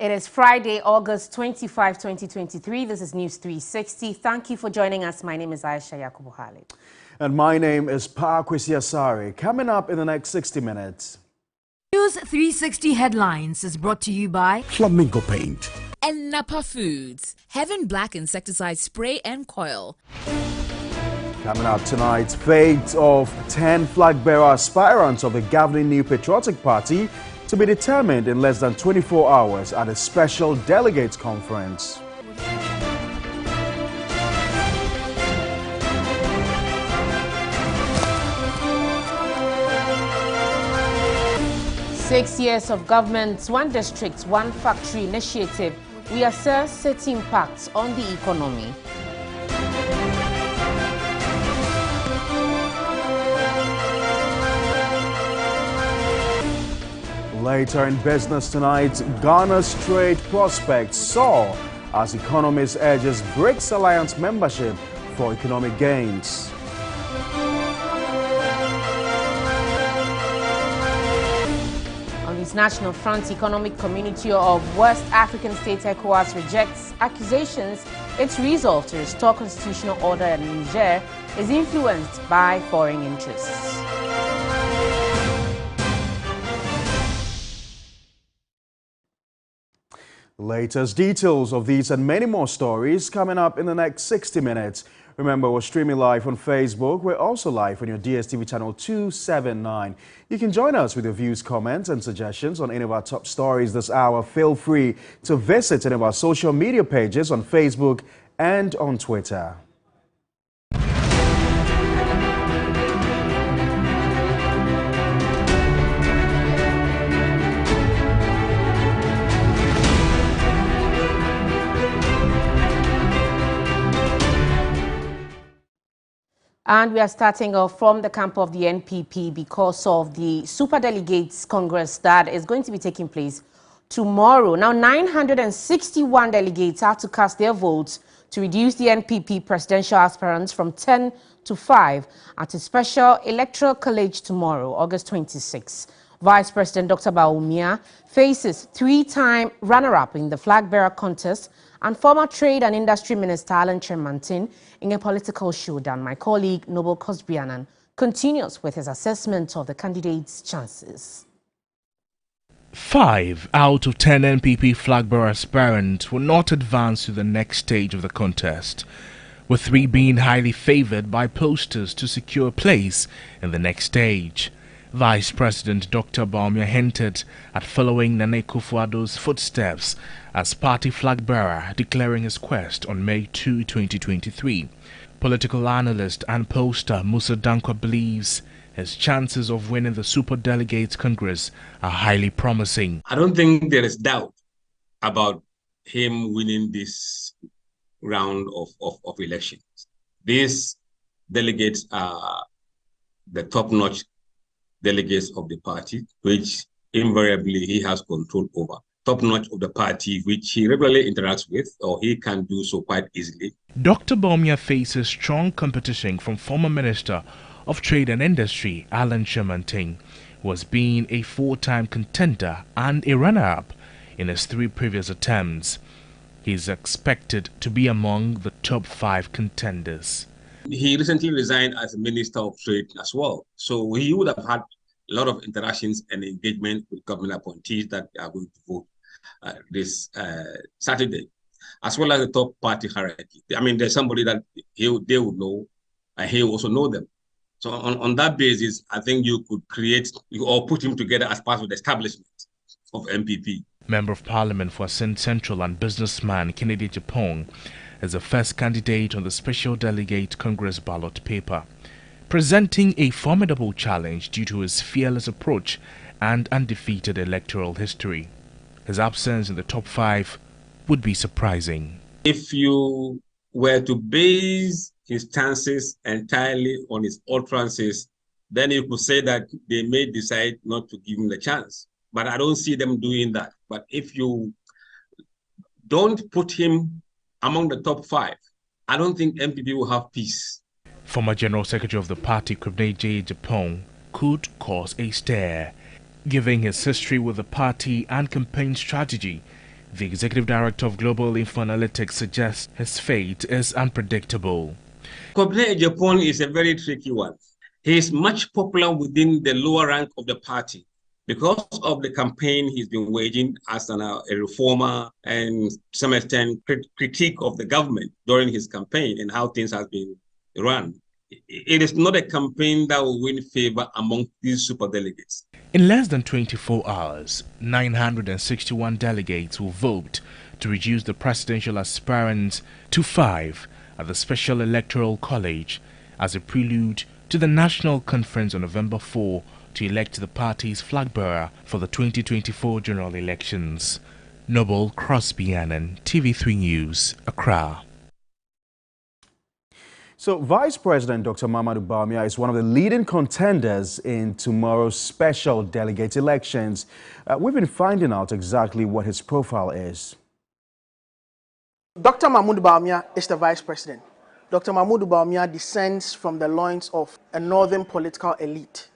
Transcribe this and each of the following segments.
It is Friday, August 25, 2023. This is News 360. Thank you for joining us. My name is Aisha Yakubu Hali. And my name is Pakwisi Asari. Coming up in the next 60 minutes. News 360 Headlines is brought to you by Flamingo Paint and Napa Foods. Heaven Black Insecticide Spray and Coil. Coming up tonight, fate of 10 flag-bearer aspirants of the governing New Patriotic Party to be determined in less than 24 hours at a special delegates conference. Six years of government's One District, One Factory initiative we assess its impacts on the economy. Later in business tonight, Ghana's trade prospects soar as economists urges BRICS Alliance membership for economic gains. On this National Front, Economic Community of West African States ECOWAS rejects accusations its resolve to restore constitutional order in Niger is influenced by foreign interests. Latest details of these and many more stories coming up in the next 60 minutes. Remember, we're streaming live on Facebook. We're also live on your DSTV channel 279. You can join us with your views, comments, and suggestions on any of our top stories this hour. Feel free to visit any of our social media pages on Facebook and on Twitter. And we are starting off from the camp of the NPP because of the Superdelegates Congress that is going to be taking place tomorrow. Now, 961 delegates are to cast their votes to reduce the NPP presidential aspirants from 10 to 5 at a special electoral college tomorrow, August 26. Vice President Dr. Bawumia faces three-time runner-up in the flag-bearer contest and former Trade and Industry Minister Alan Kyerematen in a political showdown. My colleague Noble Cosbianan continues with his assessment of the candidates' chances. 5 out of 10 NPP flag-bearer aspirants will not advance to the next stage of the contest, with 3 being highly favored by posters to secure a place in the next stage. Vice President Dr. Bawumia hinted at following Nana Akufo-Addo's footsteps as party flag-bearer, declaring his quest on May 2, 2023. Political analyst and poster Musa Dankwa believes his chances of winning the Superdelegates Congress are highly promising. I don't think there is doubt about him winning this round of elections. These delegates are the top-notch delegates of the party, which invariably he has control over. Top-notch of the party, which he regularly interacts with, or he can do so quite easily. Dr. Bawumia faces strong competition from former Minister of Trade and Industry, Alan Kyerematen, who has been a 4-time contender and a runner-up in his 3 previous attempts. He is expected to be among the top 5 contenders. He recently resigned as Minister of Trade as well. So he would have had a lot of interactions and engagement with government appointees that are going to vote this Saturday, as well as the top party hierarchy. I mean, there's somebody that they would know, and he will also know them. So on that basis, I think you could create or put him together as part of the establishment of NPP. Member of Parliament for Assin Central and businessman Kennedy Agyapong is the first candidate on the Special Delegate Congress ballot paper, presenting a formidable challenge due to his fearless approach and undefeated electoral history. His absence in the top 5 would be surprising. If you were to base his chances entirely on his utterances, then you could say that they may decide not to give him the chance. But I don't see them doing that. But if you don't put him among the top 5, I don't think NPP will have peace. Former General Secretary of the party, Kennedy Agyapong, could cause a stir, giving his history with the party and campaign strategy. The executive director of Global Info Analytics suggests his fate is unpredictable. Kwabena Agyapong is a very tricky one. He is much popular within the lower rank of the party because of the campaign he's been waging as a reformer and to some extent critique of the government during his campaign and how things have been run. It is not a campaign that will win favor among these superdelegates. In less than 24 hours, 961 delegates will vote to reduce the presidential aspirants to 5 at the Special Electoral College as a prelude to the National Conference on November 4 to elect the party's flag bearer for the 2024 general elections. Noble Crosby Annan, TV3 News, Accra. So, Vice President Dr. Mahamudu Bawumia is one of the leading contenders in tomorrow's special delegate elections. We've been finding out exactly what his profile is. Dr. Mahamudu Bawumia is the Vice President. Dr. Mahamudu Bawumia descends from the loins of a northern political elite.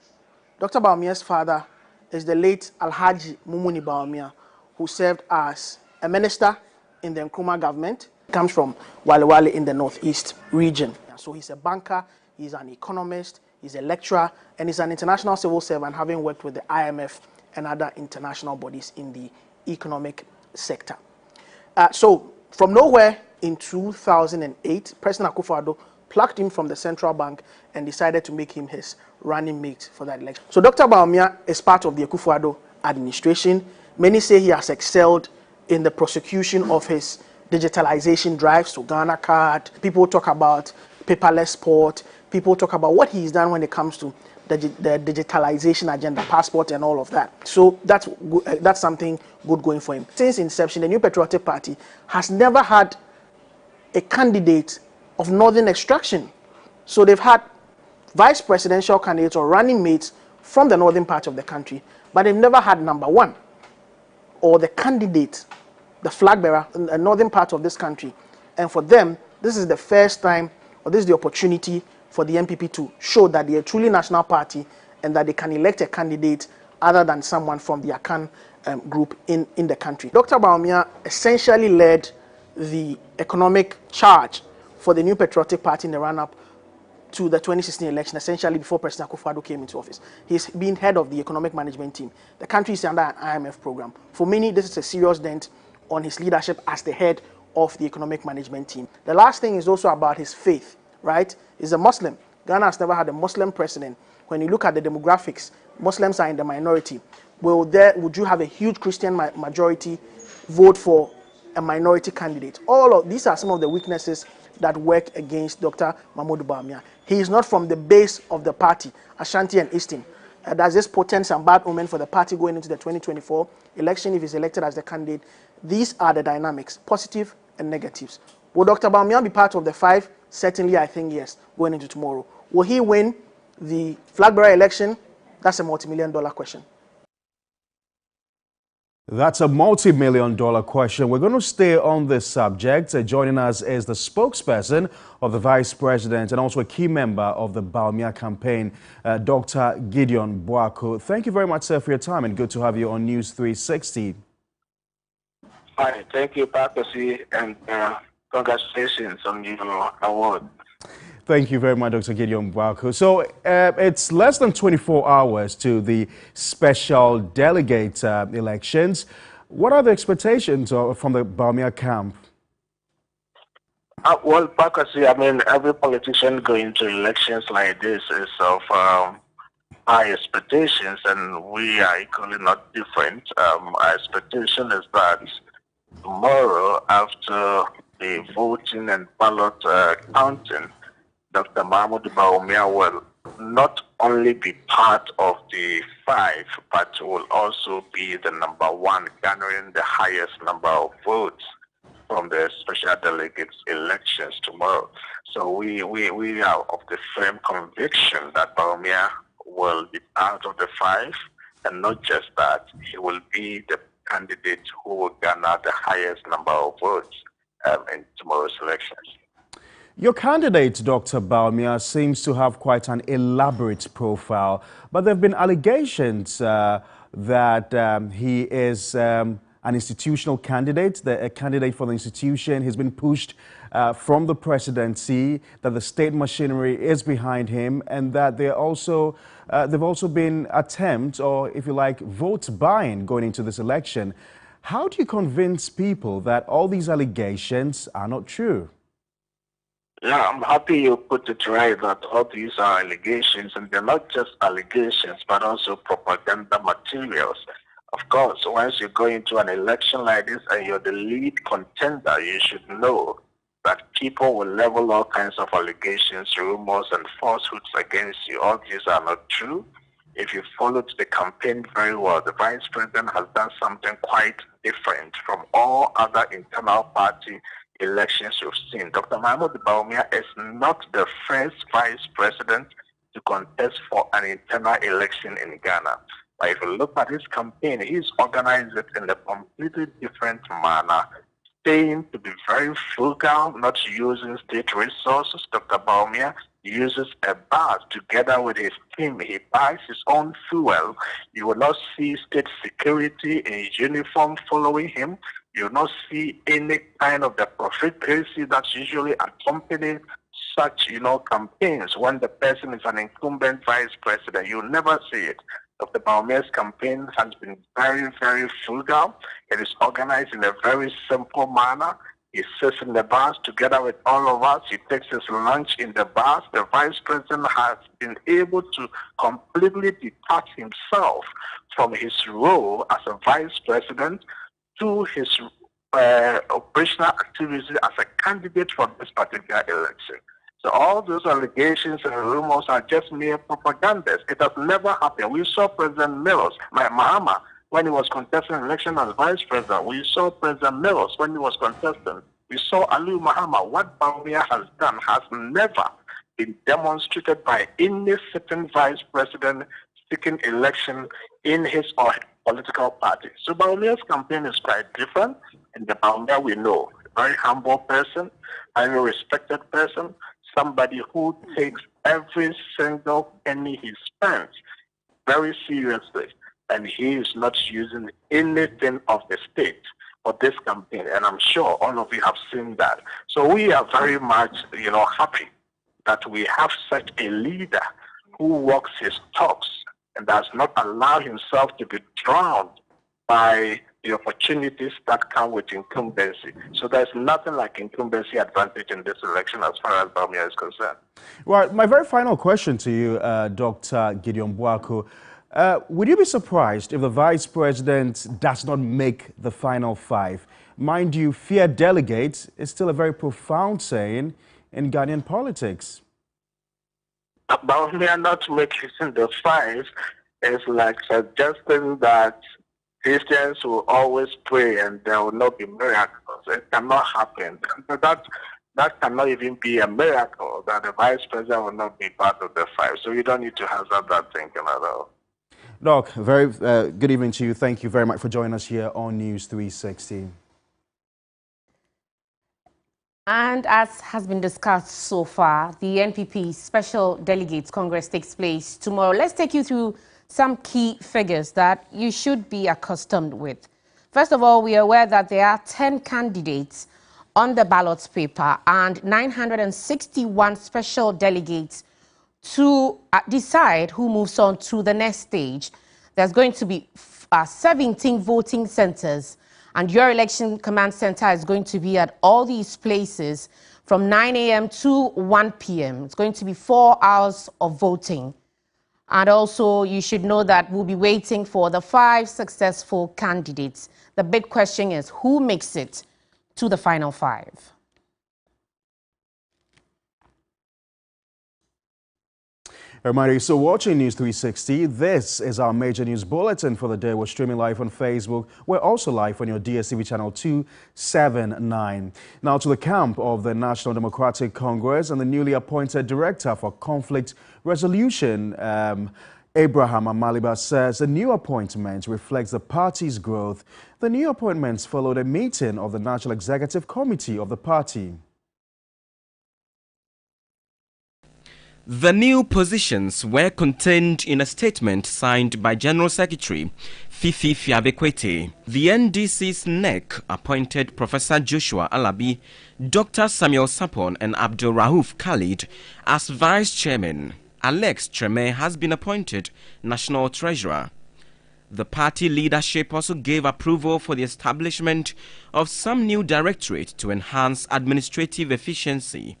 Dr. Bawumia's father is the late Alhaji Mumuni Bawumia, who served as a minister in the Nkrumah government. He comes from Wale Wale in the northeast region. So he's a banker, he's an economist, he's a lecturer, and he's an international civil servant, having worked with the IMF and other international bodies in the economic sector. So from nowhere in 2008, President Akufo-Addo plucked him from the central bank and decided to make him his running mate for that election. So Dr. Bawumia is part of the Akufo-Addo administration. Many say he has excelled in the prosecution of his digitalization drives, so Ghana Card. People talk about paperless sport. People talk about what he's done when it comes to the digitalization agenda, passport and all of that. So that's something good going for him. Since inception, the New Patriotic Party has never had a candidate of northern extraction. So they've had vice presidential candidates or running mates from the northern part of the country, but they've never had number one or the candidate, the flag bearer in the northern part of this country. And for them, this is the first time, or this is the opportunity for the NPP to show that they are a truly national party and that they can elect a candidate other than someone from the Akan group in the country. Dr. Bawumia essentially led the economic charge for the New Patriotic Party in the run-up to the 2016 election, essentially before President Akufo-Addo came into office. He's been head of the economic management team. The country is under an IMF program. For many, this is a serious dent on his leadership as the head of the economic management team. The last thing is also about his faith, right? He's a Muslim. Ghana has never had a Muslim president. When you look at the demographics, Muslims are in the minority. Would you have a huge Christian majority vote for a minority candidate? All of these are some of the weaknesses that work against Dr. Mahamudu Bawumia. He is not from the base of the party, Ashanti and Eastern. There's this potent and bad omen for the party going into the 2024 election if he's elected as the candidate. These are the dynamics, positive and negatives. Will Dr. Bawumia be part of the 5? Certainly, I think yes, going into tomorrow. Will he win the flag bearer election? That's a multi-million-dollar question. That's a multi-million-dollar question. We're going to stay on this subject. Joining us is the spokesperson of the Vice President and also a key member of the Bawumia campaign, Dr. Gideon Boako. Thank you very much, sir, for your time, and good to have you on News 360. Hi, thank you, Pakosi, and congratulations on your award. Thank you very much, Dr. Gideon Boako. So it's less than 24 hours to the special delegate elections. What are the expectations from the Bawumia camp? Well, Pakosi, I mean, every politician going to elections like this is of high expectations, and we are equally not different. Our expectation is that tomorrow, after the voting and ballot counting, Dr. Mahamudu Bawumia will not only be part of the 5, but will also be the number 1, garnering the highest number of votes from the special delegates elections tomorrow. So we are of the firm conviction that Bawumia will be part of the 5, and not just that, he will be the candidate who will garner the highest number of votes in tomorrow's elections. Your candidate, Dr. Bawumia, seems to have quite an elaborate profile, but there have been allegations that he is an institutional candidate, a candidate for the institution. He's been pushed from the presidency, that the state machinery is behind him, and that they've also been attempts, or if you like, vote buying going into this election. How do you convince people that all these allegations are not true? Yeah, I'm happy you put it right that all these are allegations, and they're not just allegations, but also propaganda materials. Of course, once you go into an election like this and you're the lead contender, you should know that people will level all kinds of allegations, rumors, and falsehoods against you. All these are not true. If you followed the campaign very well, the vice president has done something quite different from all other internal party elections you've seen. Dr. Mahmoud Bawumia is not the first vice president to contest for an internal election in Ghana. But if you look at his campaign, he's organized it in a completely different manner, staying to be very frugal, not using state resources. Dr. Bawumia uses a bus together with his team. He buys his own fuel. You will not see state security in uniform following him. You will not see any kind of the profligacy that's usually accompanied such, campaigns when the person is an incumbent vice president. You will never see it. Dr. Bawumia's campaign has been very, very frugal. It is organized in a very simple manner. He sits in the bus together with all of us. He takes his lunch in the bus. The vice president has been able to completely detach himself from his role as a vice president to his operational activities as a candidate for this particular election. So all those allegations and rumors are just mere propaganda. It has never happened. We saw President Mills, Mahama, when he was contesting election as vice president. We saw President Mills when he was contesting. We saw Aliu Mahama. What Bawumia has done has never been demonstrated by any sitting vice president seeking election in his or her political party. So Bawumia's campaign is quite different. And the Bawumia we know, a very humble person, highly respected person, somebody who takes every single penny he spends very seriously. And he is not using anything of the state for this campaign. And I'm sure all of you have seen that. So we are very much, happy that we have such a leader who walks his talks and does not allow himself to be drowned by the opportunities that come with incumbency. So there's nothing like incumbency advantage in this election as far as Bawumia is concerned. Well, my very final question to you, Dr. Gideon Buaku. Would you be surprised if the vice president does not make the final five? Mind you, fear delegates is still a very profound saying in Ghanaian politics. Bawumia not making the five is like suggesting that Christians will always pray and there will not be miracles. It cannot happen. That cannot even be a miracle, that the vice president will not be part of the five. So you don't need to hazard that thinking at all. Doc, very good evening to you. Thank you very much for joining us here on News 360. And as has been discussed so far, the NPP Special Delegates Congress takes place tomorrow. Let's take you through some key figures that you should be accustomed with. First of all, we are aware that there are 10 candidates on the ballot paper and 961 special delegates to decide who moves on to the next stage. There's going to be 17 voting centers, and your election command center is going to be at all these places from 9 a.m. to 1 p.m. It's going to be 4 hours of voting. And also, you should know that we'll be waiting for the 5 successful candidates. The big question is, who makes it to the final 5? Reminder, so watching News 360, this is our major news bulletin for the day. We're streaming live on Facebook. We're also live on your DSTV channel 279. Now to the camp of the National Democratic Congress and the newly appointed Director for Conflict Resolution, Abraham Amaliba, says the new appointment reflects the party's growth. The new appointments followed a meeting of the National Executive Committee of the party. The new positions were contained in a statement signed by General Secretary Fifi Fiabekwete. The NDC's NEC appointed Professor Joshua Alabi, Dr. Samuel Sapon and Abdul Rauf Khalid as Vice Chairman. Alex Treme has been appointed National Treasurer. The party leadership also gave approval for the establishment of some new directorate to enhance administrative efficiency.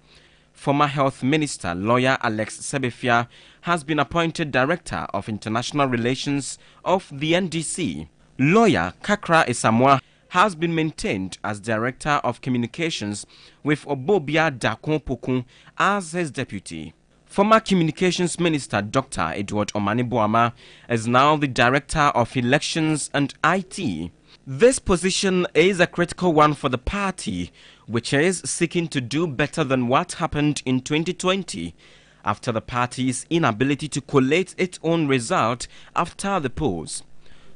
Former Health Minister Lawyer Alex Sebefia has been appointed Director of International Relations of the NDC. Lawyer Kakra Esamoah has been maintained as Director of Communications with Obobia Dakon Pokun as his deputy. Former Communications Minister Dr. Edward Omani-Boama is now the Director of Elections and IT. This position is a critical one for the party, which is seeking to do better than what happened in 2020 after the party's inability to collate its own result after the polls.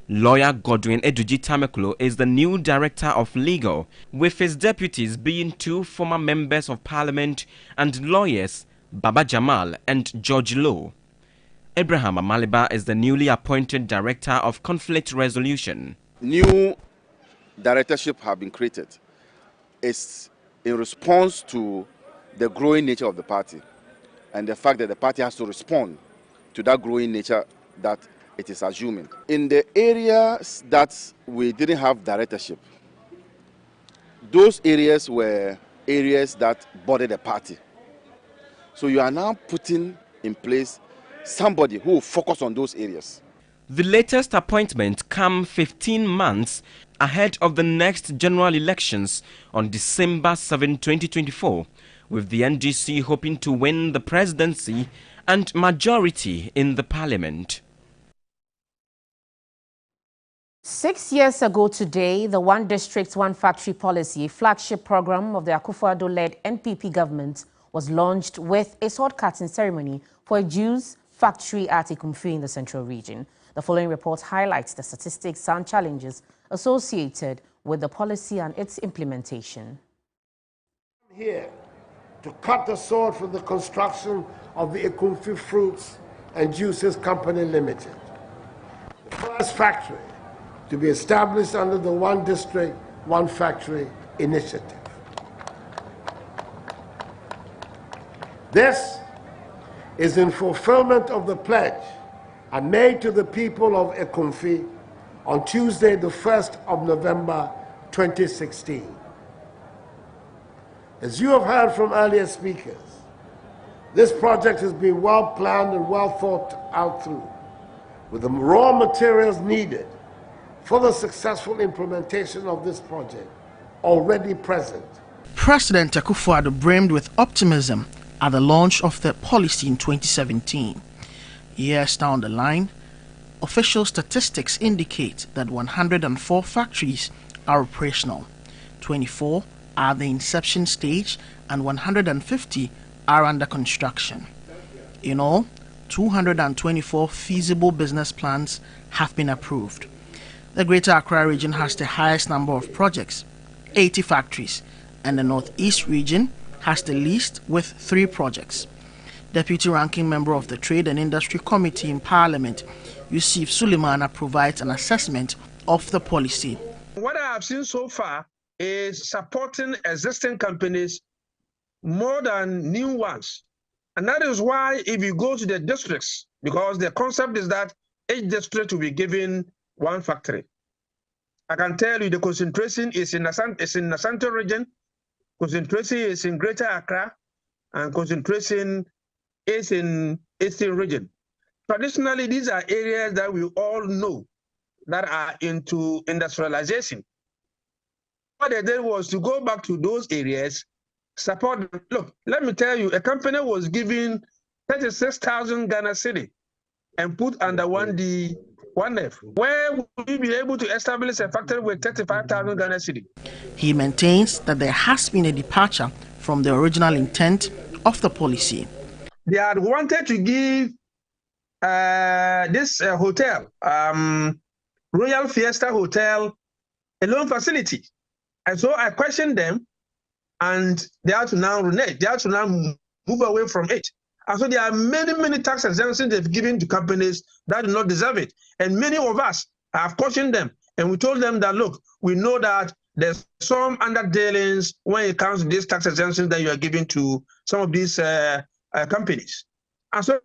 Lawyer Godwin Eduji Tameklo is the new Director of Legal, with his deputies being two former members of Parliament and lawyers Baba Jamal and George Lowe. Abraham Amaliba is the newly appointed Director of Conflict Resolution. New directorship have been created. It's in response to the growing nature of the party and the fact that the party has to respond to that growing nature that it is assuming. In the areas that we didn't have directorship, those areas were areas that bordered the party. So you are now putting in place somebody who will focus on those areas. The latest appointment comes 15 months ahead of the next general elections on December 7, 2024, with the NDC hoping to win the presidency and majority in the parliament. 6 years ago today, the One District, One Factory policy, flagship program of the Akufo-Addo-led NPP government, was launched with a sword-cutting ceremony for a juice factory at Ekumfi in the central region. The following report highlights the statistics and challenges associated with the policy and its implementation. Here to cut the sword for the construction of the Ekumfi Fruits and Juices Company Limited, the first factory to be established under the One District, One Factory initiative. This is in fulfillment of the pledge I made to the people of Ekumfi on Tuesday, the 1st of November 2016. As you have heard from earlier speakers, this project has been well planned and well thought out through, with the raw materials needed for the successful implementation of this project already present. President Akufo-Addo brimmed with optimism at the launch of the policy in 2017. Years down the line, official statistics indicate that 104 factories are operational, 24 are at the inception stage, and 150 are under construction. In all, 224 feasible business plans have been approved. The Greater Accra region has the highest number of projects, 80 factories, and the Northeast region has the least with 3 projects. Deputy Ranking Member of the Trade and Industry Committee in Parliament, Yusuf Suleimana, provides an assessment of the policy. What I have seen so far is supporting existing companies more than new ones. And that is why if you go to the districts, because the concept is that each district will be given one factory. I can tell you the concentration is in the central region, concentration is in Greater Accra, and concentration is in Eastern region. Traditionally, these are areas that we all know that are into industrialization. What they did was to go back to those areas, support them. Look, let me tell you, a company was given 36,000 Ghana cedi and put under 1D, 1F. Where will we be able to establish a factory with 35,000 Ghana cedi? He maintains that there has been a departure from the original intent of the policy. They had wanted to give this hotel, Royal Fiesta Hotel, a loan facility. And so I questioned them, and they have to now renege. They have to now move away from it. And so there are many tax exemptions they've given to companies that do not deserve it. And many of us I've cautioned them, and we told them that, look, we know that there's some underdealings when it comes to these tax exemptions that you are giving to some of these companies. And so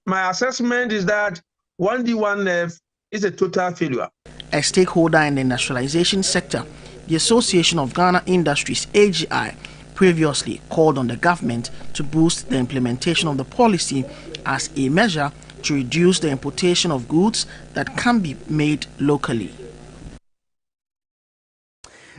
my assessment is that 1D1F is a total failure. A stakeholder in the industrialization sector, the Association of Ghana Industries, AGI, previously called on the government to boost the implementation of the policy as a measure to reduce the importation of goods that can be made locally.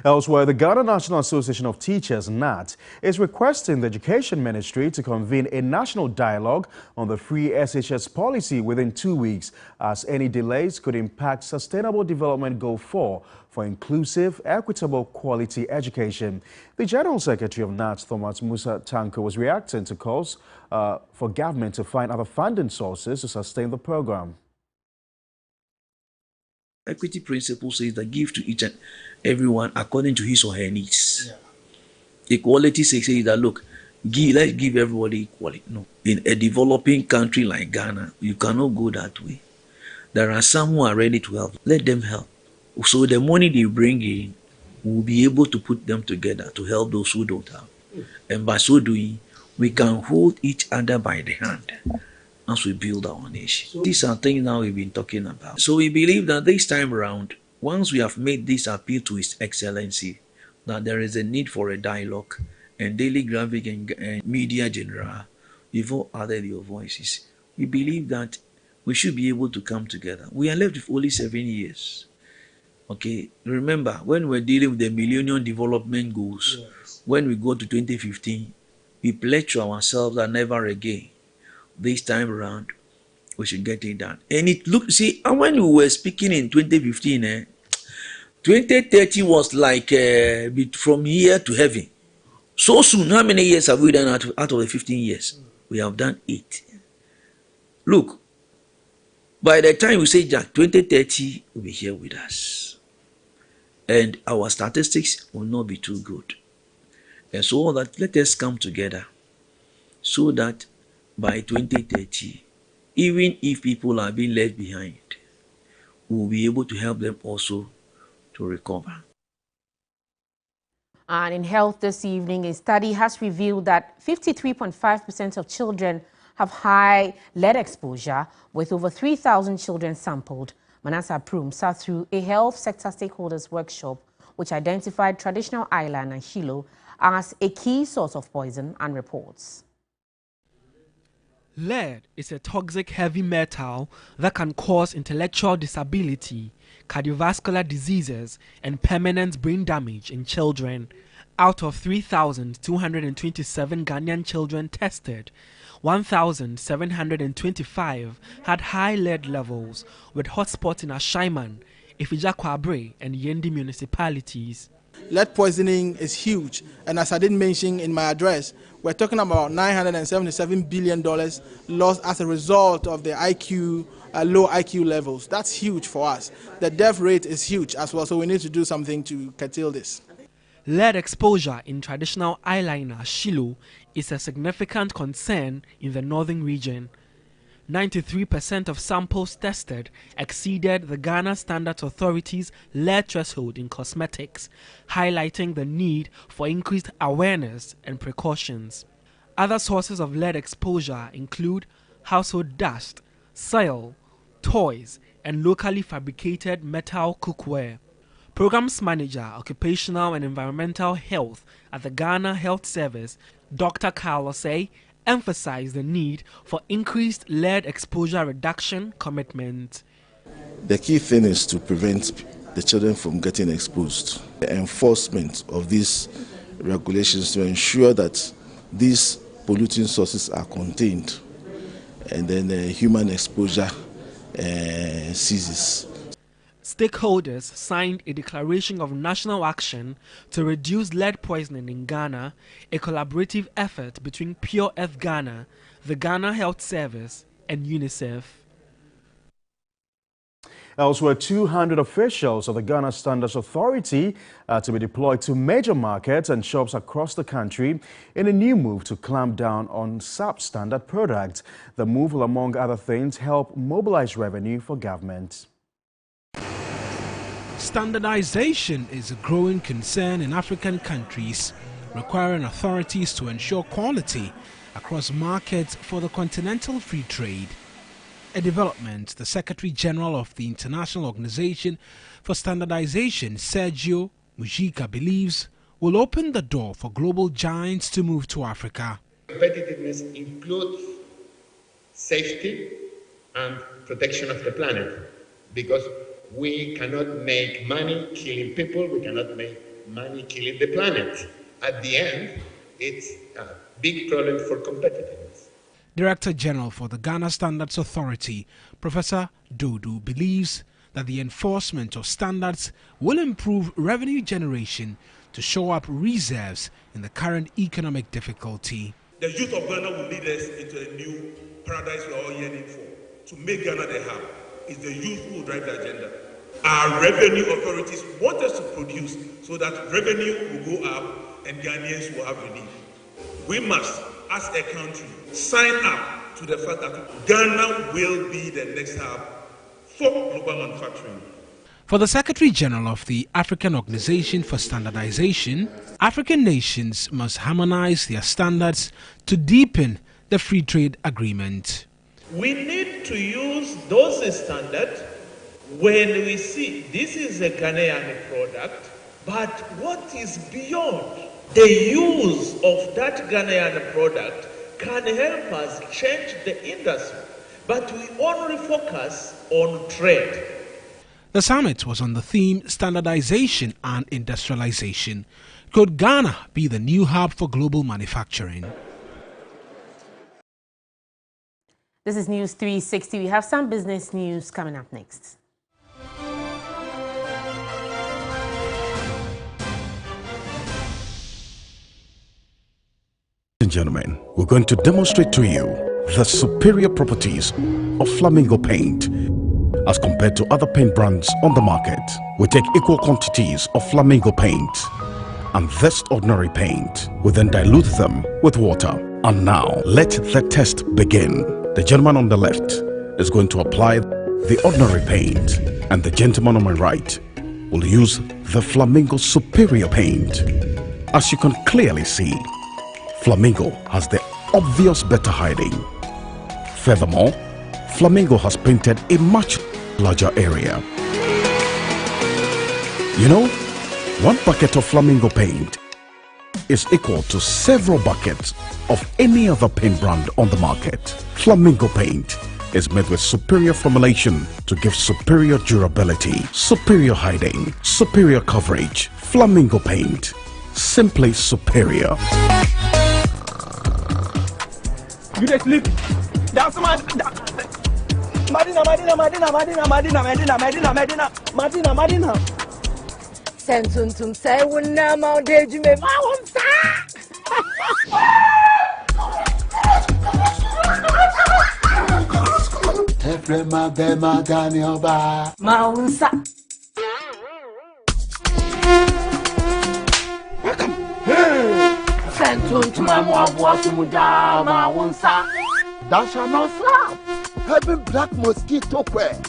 Elsewhere, the Ghana National Association of Teachers, NAT, is requesting the Education Ministry to convene a national dialogue on the free SHS policy within 2 weeks, as any delays could impact Sustainable Development Goal 4 for inclusive, equitable, quality education. The General Secretary of NAT, Thomas Musa Tanko, was reacting to calls for government to find other funding sources to sustain the program. Equity principle says that give to each and everyone according to his or her needs. Yeah. Equality says that, look, let's give everybody equality. No. In a developing country like Ghana, you cannot go that way. There are some who are ready to help. Let them help. So the money they bring in, we'll be able to put them together to help those who don't have. And by so doing, we can hold each other by the hand as we build our nation. These are things now we've been talking about. So we believe that this time around, once we have made this appeal to His Excellency, that there is a need for a dialogue, and Daily Graphic and Media General, we've all added your voices. We believe that we should be able to come together. We are left with only 7 years. Okay, remember, when we're dealing with the Millennium Development Goals, yes, when we go to 2015, we pledge to ourselves that never again, this time around, we should get it done. And it look, see, and when we were speaking in 2015, 2030 was like from here to heaven. So soon, how many years have we done out of the 15 years? We have done 8. Look, by the time we say that 2030 will be here with us, and our statistics will not be too good. And so that let us come together so that by 2030, even if people are being left behind, we'll be able to help them also to recover. And in health this evening, a study has revealed that 53.5% of children have high lead exposure, with over 3,000 children sampled. Manasseh Prum sat through a health sector stakeholders workshop which identified traditional eyeliner Hilo as a key source of poison and reports. Lead is a toxic heavy metal that can cause intellectual disability, cardiovascular diseases, and permanent brain damage in children. Out of 3,227 Ghanaian children tested, 1,725 had high lead levels, with hotspots in Ashaiman, Ifija-Kwabre, and Yendi municipalities. Lead poisoning is huge, and as I did mention in my address, we're talking about $977 billion lost as a result of the low IQ levels. That's huge for us. The death rate is huge as well, so we need to do something to curtail this. Lead exposure in traditional eyeliner Shilo is a significant concern in the northern region. 93% of samples tested exceeded the Ghana Standards Authority's lead threshold in cosmetics, highlighting the need for increased awareness and precautions. Other sources of lead exposure include household dust, soil, toys, and locally fabricated metal cookware. Programs Manager, Occupational and Environmental Health at the Ghana Health Service, Dr. Carlos A., emphasized the need for increased lead exposure reduction commitment. The key thing is to prevent the children from getting exposed. The enforcement of these regulations to ensure that these polluting sources are contained and then human exposure ceases. Stakeholders signed a declaration of national action to reduce lead poisoning in Ghana, a collaborative effort between Pure Earth Ghana, the Ghana Health Service, and UNICEF. Elsewhere, 200 officials of the Ghana Standards Authority are to be deployed to major markets and shops across the country in a new move to clamp down on substandard products. The move will, among other things, help mobilize revenue for government. Standardization is a growing concern in African countries, requiring authorities to ensure quality across markets for the continental free trade. A development the Secretary General of the International Organization for Standardization, Sergio Mujica, believes will open the door for global giants to move to Africa. Competitiveness includes safety and protection of the planet, because we cannot make money killing people, we cannot make money killing the planet. At the end, it's a big problem for competitiveness. Director General for the Ghana Standards Authority, Professor Dodu, believes that the enforcement of standards will improve revenue generation to shore up reserves in the current economic difficulty. The youth of Ghana will lead us into a new paradise we are all yearning for. To make Ghana the hub, it's the youth who will drive the agenda. Our revenue authorities want us to produce so that revenue will go up and Ghanaians will have relief. We must, as a country, sign up to the fact that Ghana will be the next hub for global manufacturing. For the Secretary General of the African Organization for Standardization, African nations must harmonize their standards to deepen the free trade agreement. We need to use those standards when we see this is a Ghanaian product, but what is beyond the use of that Ghanaian product can help us change the industry, but we only focus on trade. The summit was on the theme Standardization and Industrialization. Could Ghana be the new hub for global manufacturing? This is News 360. We have some business news coming up next. Ladies and gentlemen, we're going to demonstrate to you the superior properties of Flamingo paint as compared to other paint brands on the market. We take equal quantities of Flamingo paint and this ordinary paint. We then dilute them with water. And now, let the test begin. The gentleman on the left is going to apply the ordinary paint, and the gentleman on my right will use the Flamingo superior paint. As you can clearly see, Flamingo has the obvious better hiding. Furthermore, Flamingo has painted a much larger area. You know, one bucket of Flamingo paint is equal to several buckets of any other paint brand on the market. Flamingo paint is made with superior formulation to give superior durability, superior hiding, superior coverage. Flamingo paint, simply superior. You just sleep. That's Madina. Sentuntum say when now de jume ma wonsa. Efrema be magani oba. Ma wonsa. Sentuntum ma sumuda ma wonsa. That shall not slap. Having black mosquito quail.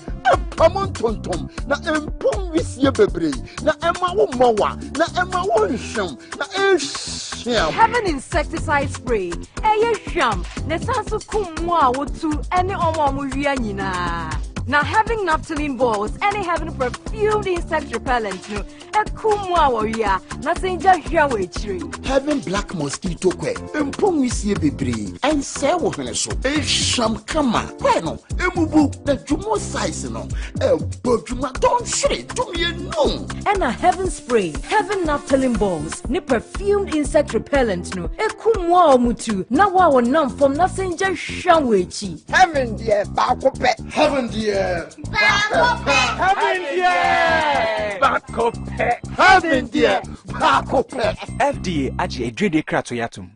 Pamon tontom na empom wisie bebre na ema wo mowa na ema wo nhwem na ehwam. Having insecticide spray eye hwam na sanso kumu a wotu ene omo wia nyina. Now having naphthalene balls and having perfumed insect repellent no ekumu a wia na senja hwa wechiri. Having black mosquito quail empom wisie bebre and say wo hene so ehwam kama kweno emubu na jumo size no don't shit to me no. And a heaven spray, heaven naphthalene balls, ni perfumed insect repellent no. Ekumwa omutu na wa nam from na senja hwanwechi. Heaven dear bakope. Heaven dear bakope. Heaven dear bakope. Heaven dear bakope. FDA aji edrede krato yatum.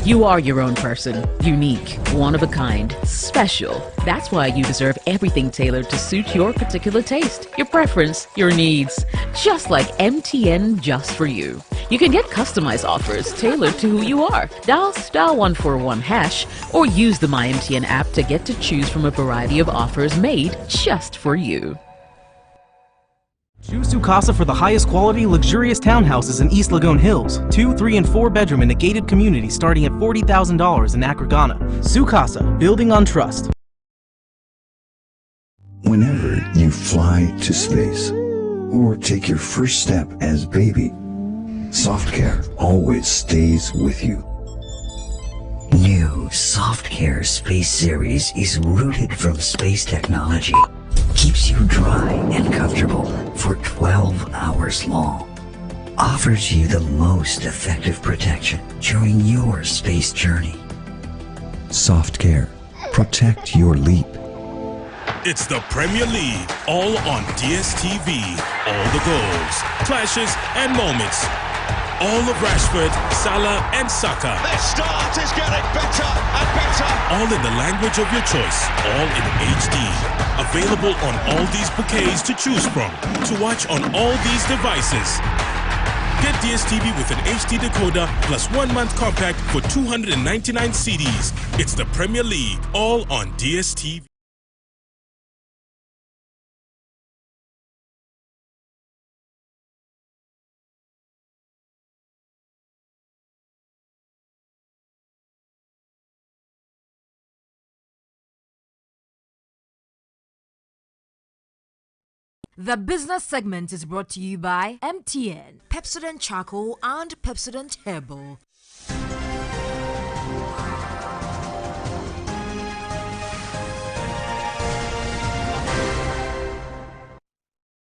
You are your own person, unique, one of a kind, special. That's why you deserve everything tailored to suit your particular taste, your preference, your needs. Just like MTN Just For You. You can get customized offers tailored to who you are. Dial *141# or use the MyMTN app to get to choose from a variety of offers made just for you. Choose Sukasa for the highest quality, luxurious townhouses in East Lagoon Hills. 2, 3, and 4 bedroom in a gated community starting at $40,000 in Accra, Ghana. Sukasa, building on trust. Whenever you fly to space or take your first step as baby, SoftCare always stays with you. New SoftCare Space Series is rooted from space technology. Keeps you dry and comfortable for 12 hours long. Offers you the most effective protection during your space journey. SoftCare. Protect your leap. It's the Premier League, all on DSTV. All the goals, clashes, and moments. All of Rashford, Salah, and Saka. Their start is getting better and better. All in the language of your choice. All in HD. Available on all these bouquets to choose from. To watch on all these devices. Get DSTV with an HD decoder plus 1 month compact for 299 CDs. It's the Premier League, all on DSTV. The business segment is brought to you by MTN, Pepsodent Charcoal and Pepsodent Herbal.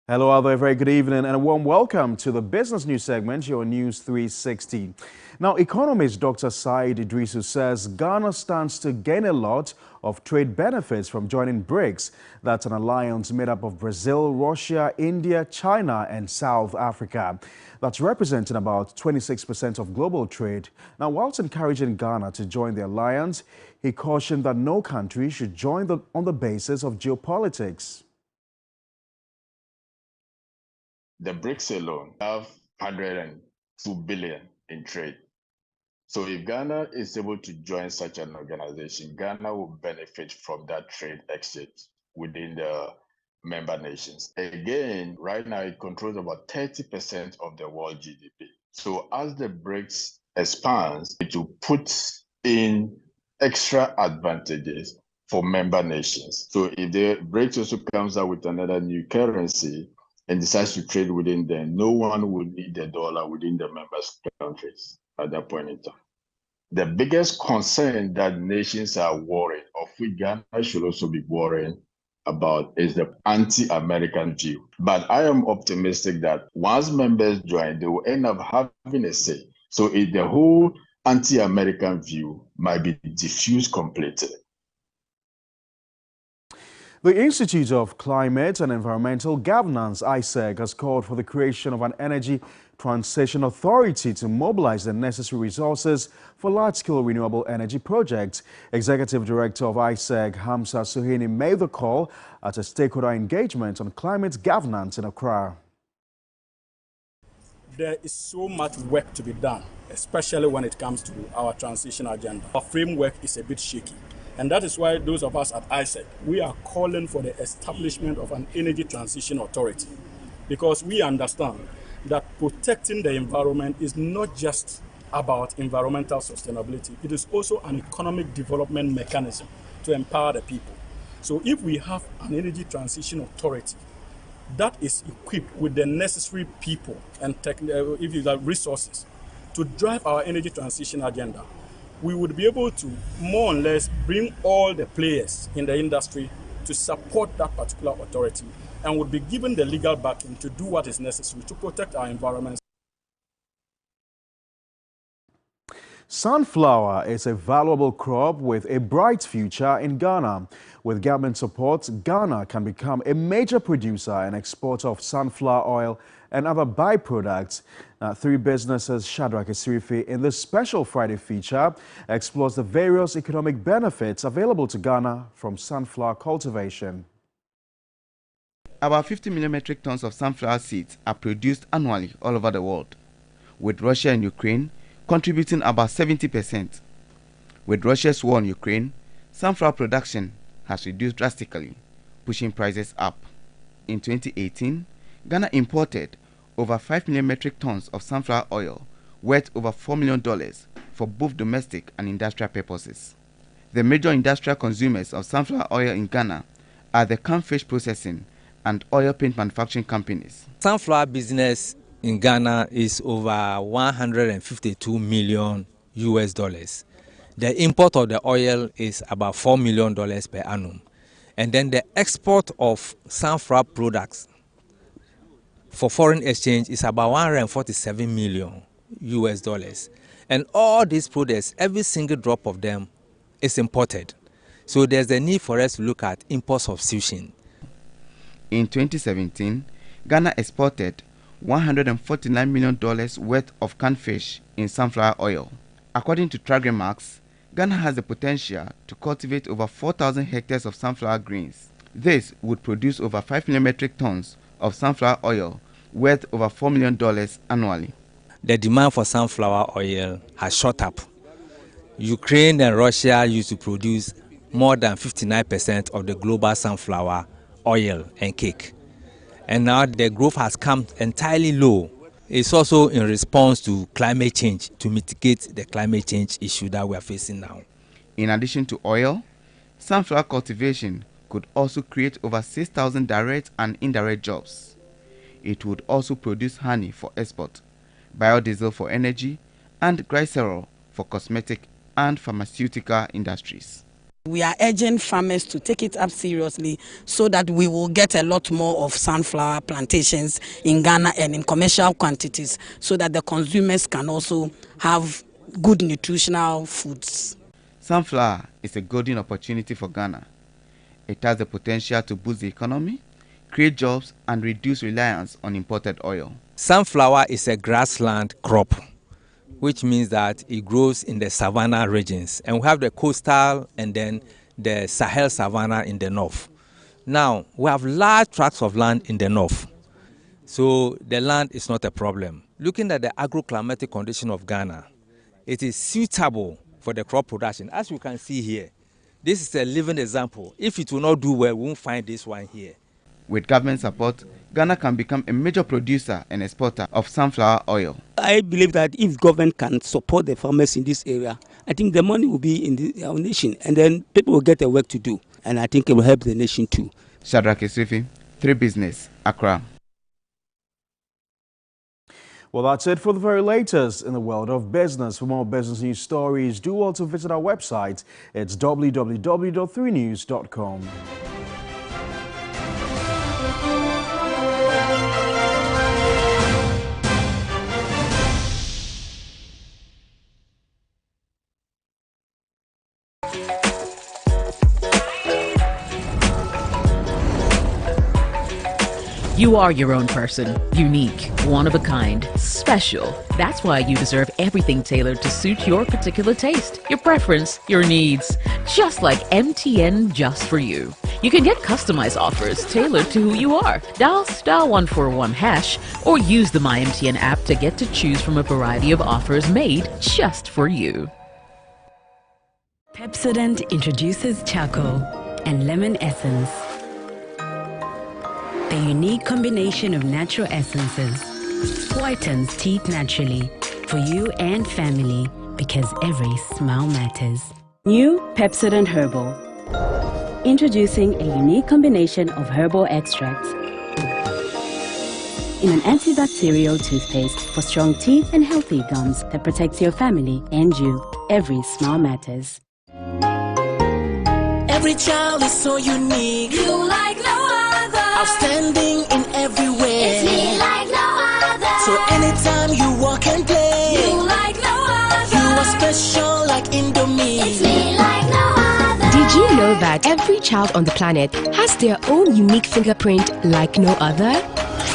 Hello out there, very good evening and a warm welcome to the business news segment, your News 360. Now, economist Dr. Said Idrisu says Ghana stands to gain a lot of trade benefits from joining BRICS. That's an alliance made up of Brazil, Russia, India, China and South Africa. That's representing about 26% of global trade. Now, whilst encouraging Ghana to join the alliance, he cautioned that no country should join on the basis of geopolitics. The BRICS alone have 102 billion in trade. So if Ghana is able to join such an organization, Ghana will benefit from that trade exchange within the member nations. Again, right now it controls about 30% of the world GDP. So as the BRICS expands, it will put in extra advantages for member nations. So if the BRICS also comes out with another new currency, and decides to trade within them, no one will need the dollar within the member countries at that point in time. The biggest concern that nations are worried, of which Ghana should also be worrying about, is the anti-American view. But I am optimistic that once members join, they will end up having a say. So if the whole anti-American view might be diffused completely. The Institute of Climate and Environmental Governance, ISEG, has called for the creation of an energy transition authority to mobilize the necessary resources for large-scale renewable energy projects. Executive Director of ISEG, Hamza Suhini, made the call at a stakeholder engagement on climate governance in Accra. There is so much work to be done, especially when it comes to our transition agenda. Our framework is a bit shaky. And that is why those of us at ISEG, we are calling for the establishment of an energy transition authority, because we understand that protecting the environment is not just about environmental sustainability. It is also an economic development mechanism to empower the people. So if we have an energy transition authority that is equipped with the necessary people and resources to drive our energy transition agenda, we would be able to more or less bring all the players in the industry to support that particular authority and would be given the legal backing to do what is necessary to protect our environment. Sunflower is a valuable crop with a bright future in Ghana. With government support, Ghana can become a major producer and exporter of sunflower oil and other byproducts. Three businesses, Shadrach Esirife, in this special Friday feature, explores the various economic benefits available to Ghana from sunflower cultivation. About 50 million metric tons of sunflower seeds are produced annually all over the world. with Russia and Ukraine contributing about 70%. With Russia's war on Ukraine, sunflower production has reduced drastically, pushing prices up. In 2018, Ghana imported over 5 million metric tons of sunflower oil, worth over $4 million for both domestic and industrial purposes. The major industrial consumers of sunflower oil in Ghana are the camfish processing and oil paint manufacturing companies. Sunflower business in Ghana is over 152 million US dollars. The import of the oil is about $4 million per annum. And then the export of sunflower products for foreign exchange is about 147 million US dollars. And all these products, every single drop of them is imported. So there's a need for us to look at import substitution. In 2017, Ghana exported $149 million worth of canned fish in sunflower oil. According to Tragremax, Ghana has the potential to cultivate over 4,000 hectares of sunflower grains. This would produce over 5 million metric tons of sunflower oil worth over $4 million annually. The demand for sunflower oil has shot up. Ukraine and Russia used to produce more than 59% of the global sunflower oil and cake. And now the growth has come entirely low. It's also in response to climate change, to mitigate the climate change issue that we are facing now. In addition to oil, sunflower cultivation could also create over 6,000 direct and indirect jobs. It would also produce honey for export, biodiesel for energy, and glycerol for cosmetic and pharmaceutical industries. We are urging farmers to take it up seriously so that we will get a lot more of sunflower plantations in Ghana and in commercial quantities so that the consumers can also have good nutritional foods. Sunflower is a golden opportunity for Ghana. It has the potential to boost the economy, create jobs, and reduce reliance on imported oil. Sunflower is a grassland crop, which means that it grows in the savanna regions. And we have the coastal and then the Sahel savanna in the north. Now, we have large tracts of land in the north. So the land is not a problem. Looking at the agroclimatic condition of Ghana, it is suitable for the crop production. As you can see here, this is a living example. If it will not do well, we won't find this one here. With government support, Ghana can become a major producer and exporter of sunflower oil. I believe that if government can support the farmers in this area, I think the money will be in our nation, and then people will get their work to do, and I think it will help the nation too. Shadrach Esrifi, 3 Business, Accra. Well, that's it for the very latest in the world of business. For more business news stories, do also visit our website. It's www.3news.com. You are your own person, unique, one of a kind, special. That's why you deserve everything tailored to suit your particular taste, your preference, your needs. Just like MTN Just For You. You can get customized offers tailored to who you are. Dial *141# or use the MyMTN app to get to choose from a variety of offers made just for you. Pepsodent introduces charcoal and lemon essence. The unique combination of natural essences whitens teeth naturally for you and family because every smile matters. New Pepsodent Herbal. Introducing a unique combination of herbal extracts in an antibacterial toothpaste for strong teeth and healthy gums that protects your family and you. Every smile matters. Every child is so unique. You like no other. Outstanding in every way. It's me like no other. So anytime you walk and play, you like no other. You are special like Indomie. It's me like no other. Did you know that every child on the planet has their own unique fingerprint like no other?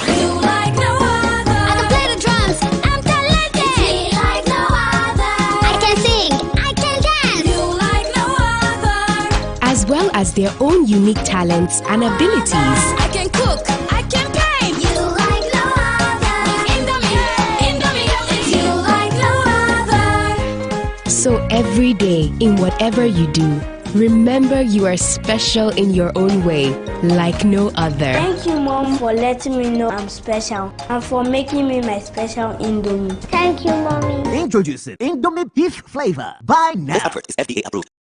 You like no other. I can play the drums. I'm talented. It's me like no other. I can sing. I can dance. You like no other. As well as their own unique talents and abilities. I can cook. I can paint. You like no other. Indomie. Indomie. It's every day in whatever you do. Remember, you are special in your own way, like no other. Thank you, Mom, for letting me know I'm special and for making me my special Indomie. Thank you, Mommy. Introducing Indomie beef flavor. Buy now. This effort is FDA approved.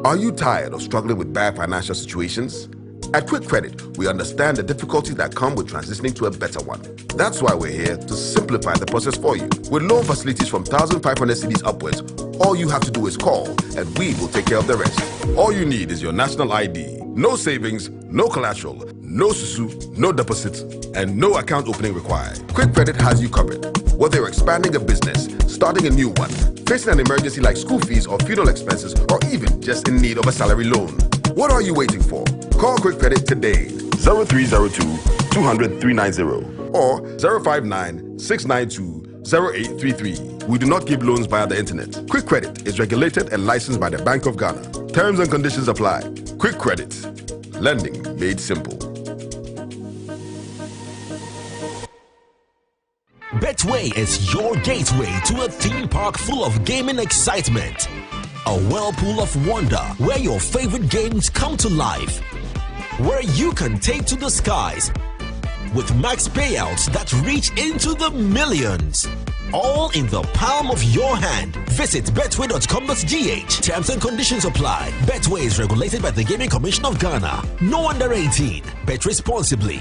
Are you tired of struggling with bad financial situations? At Quick Credit, we understand the difficulties that come with transitioning to a better one. That's why we're here to simplify the process for you. With loan facilities from 1,500 cedis upwards, all you have to do is call and we will take care of the rest. All you need is your national ID. No savings, no collateral, no susu, no deposits, and no account opening required. Quick Credit has you covered. Whether you're expanding a business, starting a new one, facing an emergency like school fees or funeral expenses, or even just in need of a salary loan. What are you waiting for? Call Quick Credit today. 0302 200 390 or 059 692 0833. We do not give loans via the internet. Quick Credit is regulated and licensed by the Bank of Ghana. Terms and conditions apply. Quick Credit. Lending made simple. Betway is your gateway to a theme park full of gaming excitement. A whirlpool of wonder where your favorite games come to life. Where you can take to the skies with max payouts that reach into the millions. All in the palm of your hand. Visit betway.com.gh. Terms and conditions apply. Betway is regulated by the Gaming Commission of Ghana. No under 18. Bet responsibly.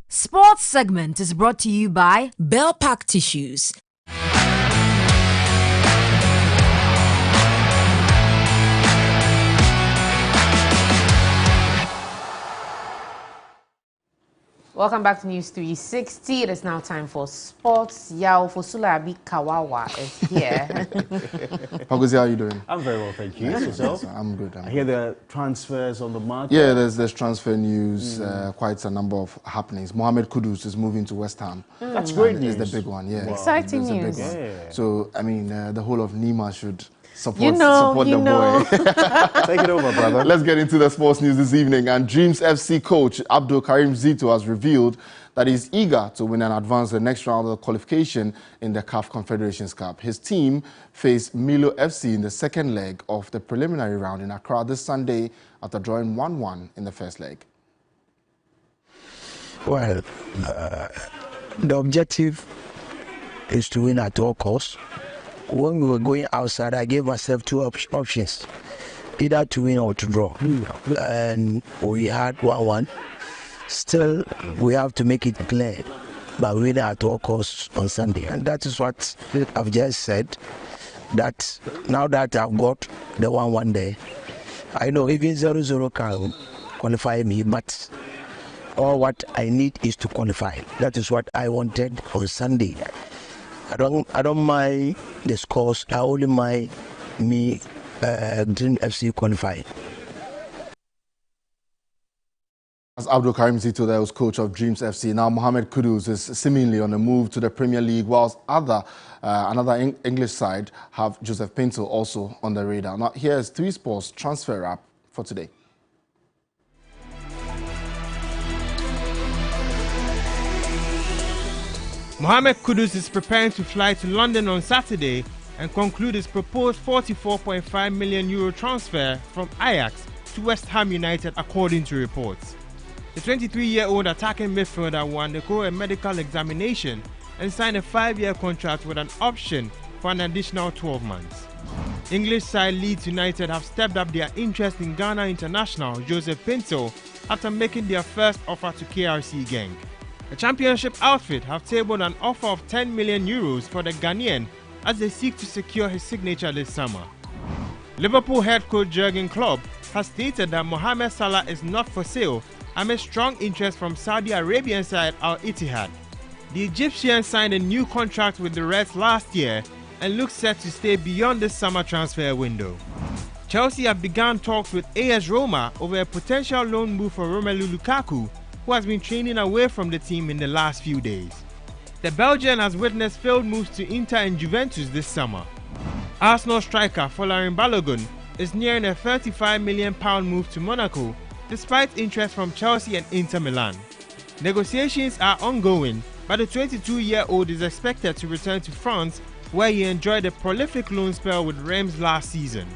Sports segment is brought to you by Bell Pack Tissues. Welcome back to News 360. It is now time for sports. Yao Fosulabi Kawawa is here. Pagozi, how are you doing? I'm very well, thank you. Yourself? I'm good. I hear there are transfers on the market. Yeah, there's transfer news, quite a number of happenings. Mohamed Kudus is moving to West Ham. That's great news. It's the big one, yeah. Wow. Exciting news. Yeah. So, I mean, the whole of Nima should support you the know. boy. Take it over, brother. Let's get into the sports news this evening. And Dreams FC coach Abdul Karim Zito has revealed that he's eager to win and advance the next round of the qualification in the CAF Confederations Cup. His team faced Milo FC in the second leg of the preliminary round in Accra this Sunday after drawing 1-1 in the first leg. Well, the objective is to win at all costs. When we were going outside, I gave myself two options, either to win or to draw. And we had 1-1. Still, we have to make it clear by winning at all costs on Sunday. And that is what I've just said, that now that I've got the 1-1 there, I know even 0-0 can qualify me, but all what I need is to qualify. That is what I wanted on Sunday. I don't mind the scores. I only mind me Dream FC qualifying. As Abdul Karim Zito there was coach of Dreams FC. Now Mohamed Kudus is seemingly on the move to the Premier League, whilst another English side have Joseph Pinto also on the radar. Now here's 3 Sports transfer wrap for today. Mohamed Kudus is preparing to fly to London on Saturday and conclude his proposed €44.5 million transfer from Ajax to West Ham United, according to reports. The 23-year-old attacking midfielder will undergo a medical examination and sign a 5-year contract with an option for an additional 12 months. English side Leeds United have stepped up their interest in Ghana international Joseph Pinto after making their first offer to KRC Genk. The championship outfit have tabled an offer of €10 million for the Ghanaian as they seek to secure his signature this summer. Liverpool head coach Jurgen Klopp has stated that Mohamed Salah is not for sale amid strong interest from Saudi Arabian side Al Ittihad. The Egyptian signed a new contract with the Reds last year and looks set to stay beyond this summer transfer window. Chelsea have begun talks with AS Roma over a potential loan move for Romelu Lukaku, who has been training away from the team in the last few days. The Belgian has witnessed failed moves to Inter and Juventus this summer. Arsenal striker Folarin Balogun is nearing a £35 million move to Monaco, despite interest from Chelsea and Inter Milan. Negotiations are ongoing, but the 22-year-old is expected to return to France, where he enjoyed a prolific loan spell with Reims last season.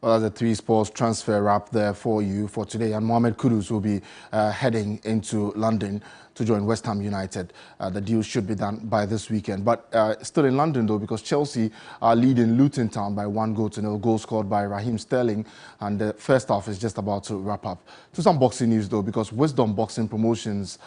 Well, that's a 3 Sports transfer wrap there for you for today. And Mohamed Kudus will be heading into London to join West Ham United. The deal should be done by this weekend. But still in London, though, because Chelsea are leading Luton Town by 1-0. Goal scored by Raheem Sterling. And the first half is just about to wrap up. To some boxing news, though, because Wisdom Boxing Promotions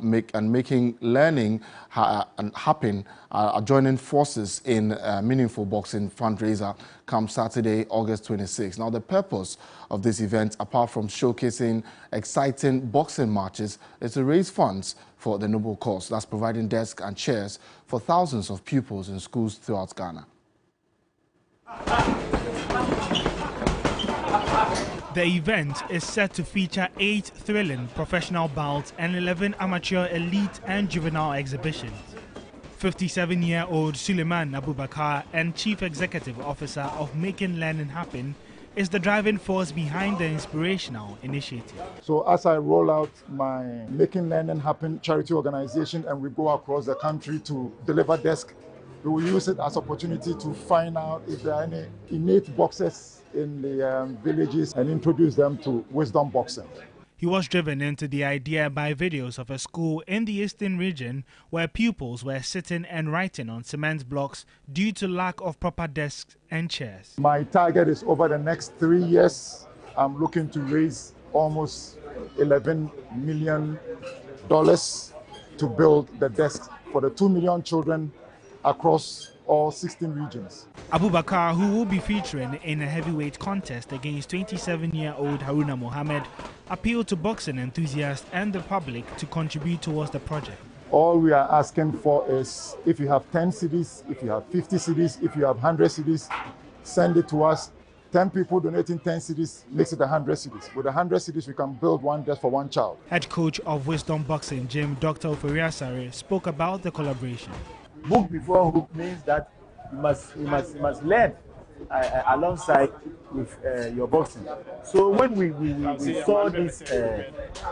making learning happen are joining forces in Meaningful Boxing fundraiser come Saturday, August 26. Now, the purpose of this event, apart from showcasing exciting boxing matches, is to raise funds for the noble cause. That's providing desks and chairs for thousands of pupils in schools throughout Ghana. The event is set to feature 8 thrilling professional bouts and 11 amateur, elite and juvenile exhibitions. 57-year-old Suleiman Abubakar and Chief Executive Officer of Making Learning Happen is the driving force behind the inspirational initiative. So as I roll out my Making Learning Happen charity organization and we go across the country to deliver desks, we will use it as an opportunity to find out if there are any innate boxers in the villages and introduce them to Wisdom Boxing. He was driven into the idea by videos of a school in the eastern region where pupils were sitting and writing on cement blocks due to lack of proper desks and chairs. My target is over the next 3 years, I'm looking to raise almost $11 million to build the desks for the 2 million children across all 16 regions. Abubakar, who will be featuring in a heavyweight contest against 27-year-old Haruna Mohammed, appealed to boxing enthusiasts and the public to contribute towards the project. All we are asking for is if you have 10 CDs, if you have 50 CDs, if you have 100 CDs, send it to us. 10 people donating 10 CDs makes it 100 CDs. With 100 CDs, we can build one desk for one child. Head coach of Wisdom Boxing Gym, Dr. Oferia Sare, spoke about the collaboration. Book before hook means that you must learn alongside with your boxing. So when we saw this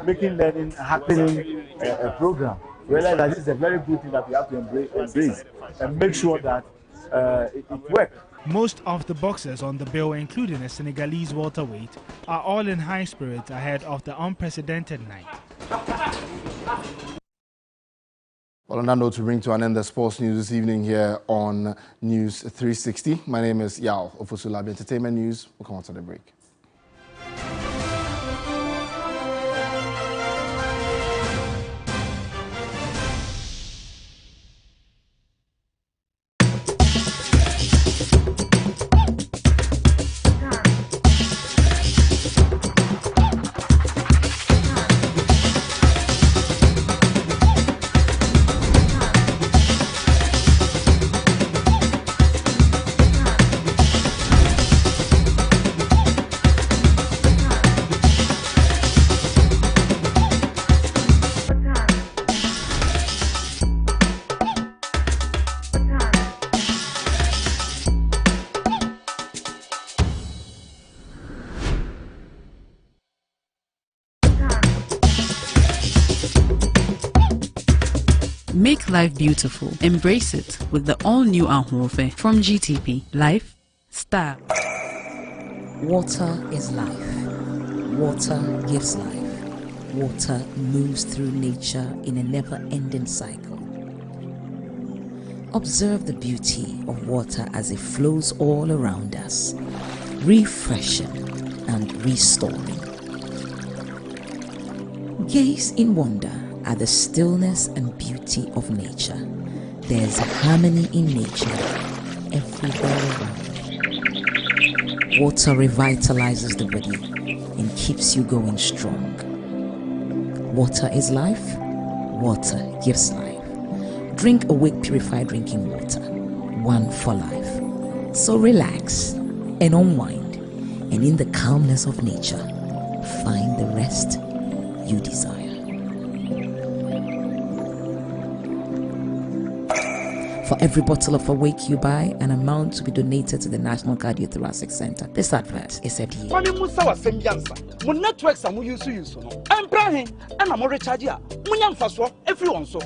Making Learning Happening program, we realized that this is a very good thing that we have to embrace and make sure that it works. Most of the boxers on the bill, including a Senegalese welterweight, are all in high spirits ahead of the unprecedented night. Well, on that note, we bring to an end the sports news this evening here on News 360. My name is Yao Ofusulabi. Entertainment news. We'll come on to the break. Make life beautiful. Embrace it with the all-new Ahorfe from GTP. Life, style. Water is life. Water gives life. Water moves through nature in a never-ending cycle. Observe the beauty of water as it flows all around us, refreshing and restoring. Gaze in wonder at the stillness and beauty of nature. There's harmony in nature everywhere around. Water revitalizes the body and keeps you going strong. Water is life. Water gives life. Drink Awake Purified Drinking Water. One for life. So relax and unwind, and in the calmness of nature, find the rest you desire. For every bottle of Awake you buy, an amount to be donated to the National Cardiothoracic Center. This advert is said here. mo networks am use no empra he and am recharge a munya mfaso every one so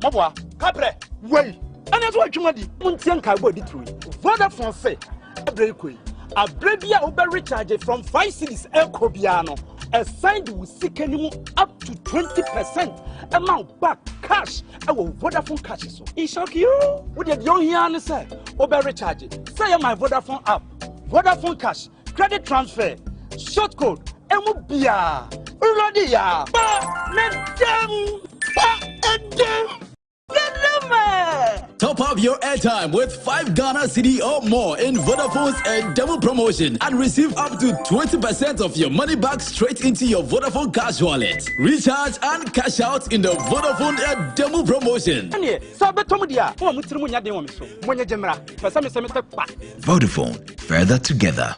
mabwa kapre wey and as what chumadi muntian kaibo di through Vodafone say abrekoi abrebia ober recharge from 5 cities ekobiano assigned with sikanimu up to 20% amount back cash our Vodafone cash so it shock you what you don't hear say ober recharge say my Vodafone app Vodafone cash credit transfer short code emubia ready ya Top up your airtime with 5 Ghana Cedi or more in Vodafone's double promotion and receive up to 20% of your money back straight into your Vodafone cash wallet. Recharge and cash out in the Vodafone double promotion. Vodafone, further together.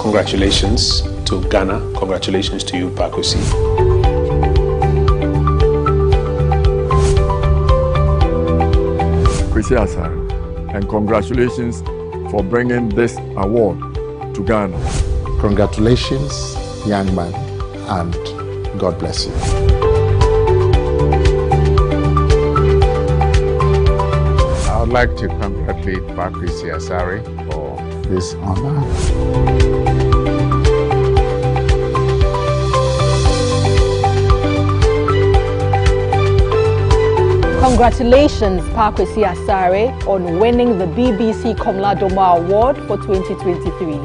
Congratulations to Ghana. Congratulations to you, Pakosi. Kwesi Asare, and congratulations for bringing this award to Ghana. Congratulations, young man, and God bless you. I would like to congratulate Pakosi Asare for this honor. Congratulations, Pakosi Asare, on winning the BBC Komla Doma Award for 2023.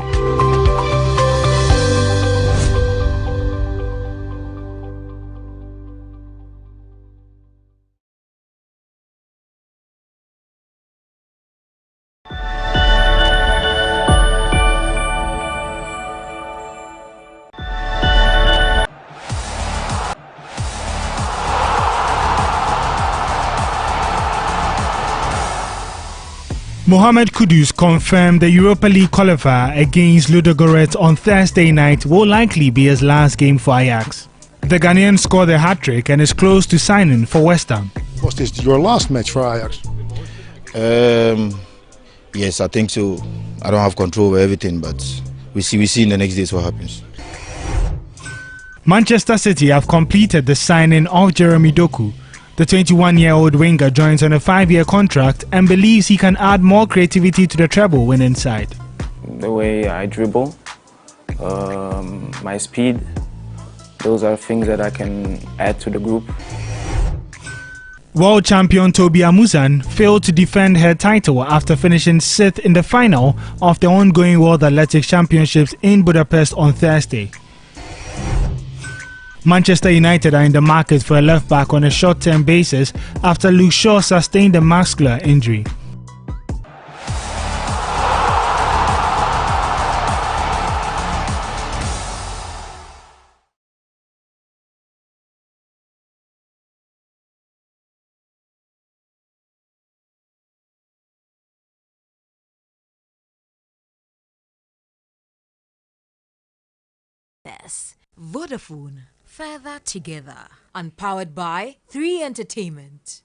Mohamed Kudus confirmed the Europa League qualifier against Ludogorets on Thursday night will likely be his last game for Ajax. The Ghanaian scored a hat-trick and is close to signing for West Ham. Was this your last match for Ajax? Yes, I think so. I don't have control over everything, but we see in the next days what happens. Manchester City have completed the signing of Jeremy Doku. The 21-year-old winger joins on a 5-year contract and believes he can add more creativity to the treble winning side. The way I dribble, my speed, those are things that I can add to the group. World champion Toby Amuzan failed to defend her title after finishing 6th in the final of the ongoing World Athletics Championships in Budapest on Thursday. Manchester United are in the market for a left-back on a short-term basis after Luke Shaw sustained a muscular injury. Vodafone, further together. And powered by 3 Entertainment.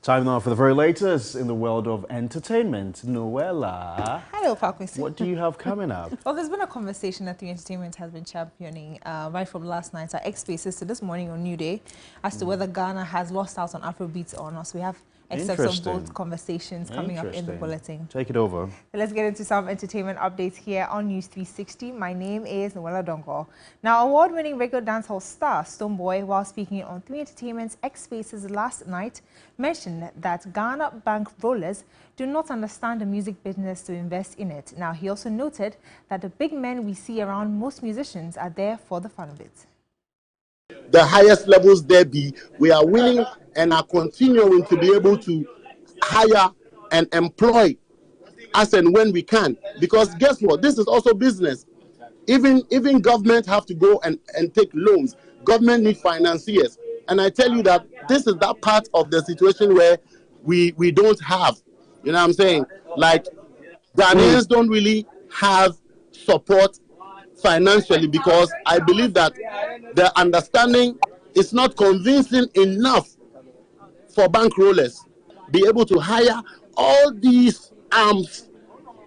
Time now for the very latest in the world of entertainment. Noella. Hello, Pakosi. What do you have coming up? Well, there's been a conversation that 3 Entertainment has been championing right from last night at X Spaces to this morning on New Day as to whether Ghana has lost out on Afrobeats or not. So we have excerpts of both conversations coming up in the bulletin. Take it over. So let's get into some entertainment updates here on News 360. My name is Noella Dongo. Now, award-winning regular dancehall star Stonebwoy, while speaking on 3 Entertainment's X Spaces last night, mentioned that Ghana bank rollers do not understand the music business to invest in it. Now, he also noted that the big men we see around most musicians are there for the fun of it. The highest levels there be, we are willing and are continuing to be able to hire and employ as and when we can. Because guess what? This is also business. Even government have to go and take loans. Government need financiers. And I tell you that this is that part of the situation where we don't have, you know what I'm saying? Like, Ghanaians don't really have support financially, because I believe that the understanding is not convincing enough for bankrollers be able to hire all these arms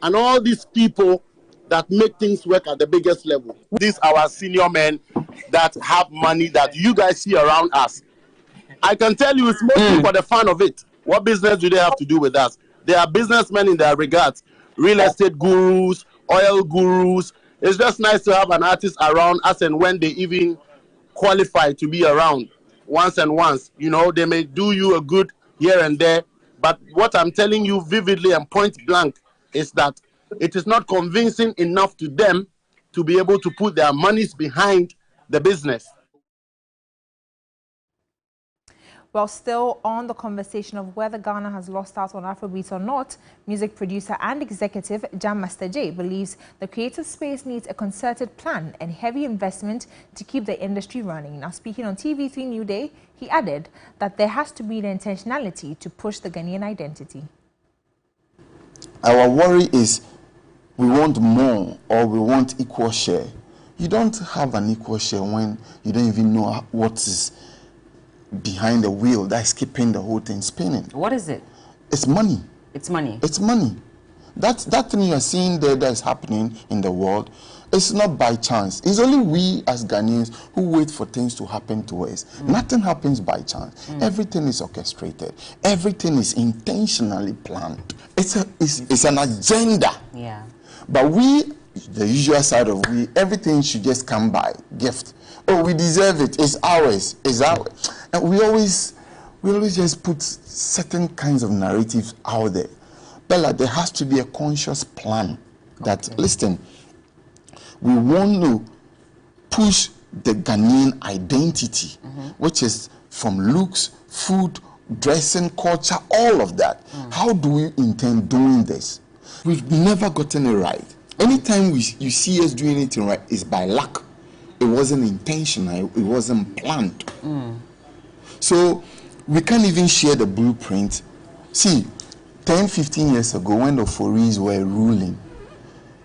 and all these people that make things work at the biggest level. These are our senior men that have money that you guys see around us. I can tell you it's mostly for the fun of it. What business do they have to do with us? They are businessmen in their regards, real estate gurus, oil gurus. It's just nice to have an artist around us, and when they even qualify to be around once and once, you know, they may do you a good here and there. But what I'm telling you vividly and point blank is that it is not convincing enough to them to be able to put their monies behind the business. Well, still on the conversation of whether Ghana has lost out on Afrobeats or not, music producer and executive Jam Master Jay believes the creative space needs a concerted plan and heavy investment to keep the industry running. Now, speaking on TV3 New Day, he added that there has to be the intentionality to push the Ghanaian identity. Our worry is we want more or we want equal share. You don't have an equal share when you don't even know what is behind the wheel that is keeping the whole thing spinning. What is it? It's money. It's money. It's money. That thing you are seeing there that is happening in the world, it's not by chance. It's only we as Ghanaians who wait for things to happen to us. Nothing happens by chance. Everything is orchestrated. Everything is intentionally planned. It's an agenda. Yeah. But we, the usual side of we, everything should just come by gift. Oh, we deserve it. It's ours. It's ours. And we always just put certain kinds of narratives out there. Bella, there has to be a conscious plan that, listen, we want to push the Ghanaian identity, which is from looks, food, dressing, culture, all of that. How do we intend doing this? We've never gotten it right. Anytime you see us doing anything right, it's by luck. It wasn't intentional, it wasn't planned. So we can't even share the blueprint. See, 10, 15 years ago when the Foris were ruling,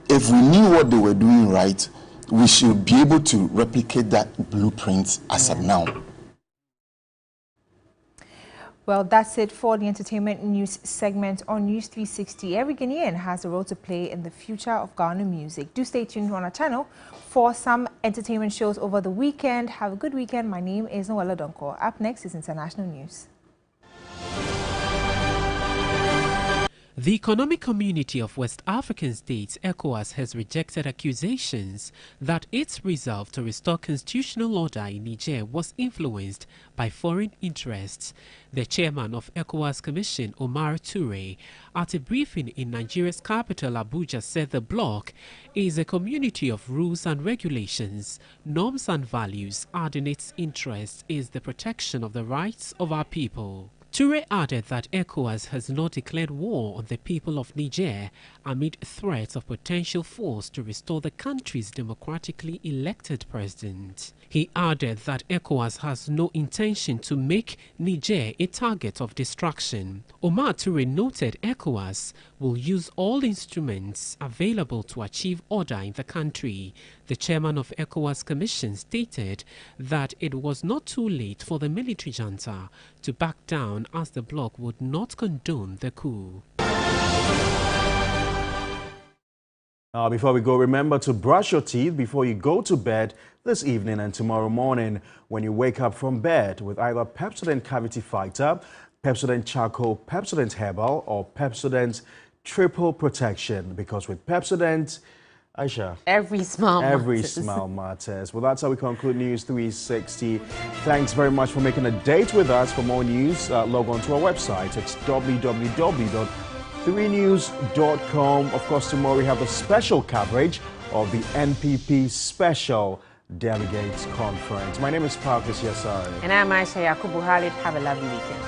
if we knew what they were doing right, we should be able to replicate that blueprint as of now. Well, that's it for the entertainment news segment on News 360. Every Ghanaian has a role to play in the future of Ghana music. Do stay tuned on our channel for some entertainment shows over the weekend. Have a good weekend. My name is Noella Donko. Up next is international news. The Economic Community of West African States, ECOWAS, has rejected accusations that its resolve to restore constitutional order in Niger was influenced by foreign interests. The chairman of ECOWAS Commission, Omar Toure, at a briefing in Nigeria's capital, Abuja, said the bloc is a community of rules and regulations, norms and values, adding its interest is the protection of the rights of our people. Toure added that ECOWAS has not declared war on the people of Niger amid threats of potential force to restore the country's democratically elected president. He added that ECOWAS has no intention to make Niger a target of destruction. Omar Toure noted ECOWAS will use all instruments available to achieve order in the country. The chairman of ECOWAS Commission stated that it was not too late for the military junta to back down as the bloc would not condone the coup. Now, before we go, remember to brush your teeth before you go to bed this evening and tomorrow morning when you wake up from bed with either Pepsodent Cavity Fighter, Pepsodent Charcoal, Pepsodent Herbal, or Pepsodent Triple Protection. Because with Pepsodent, Aisha, every smile matters. Well, that's how we conclude News 360. Thanks very much for making a date with us. For more news, log on to our website. It's www.3news.com. Of course, tomorrow we have the special coverage of the NPP Special Delegates Conference. My name is Parker Siasari. And I'm Aisha Yakubu Khalid. Have a lovely weekend.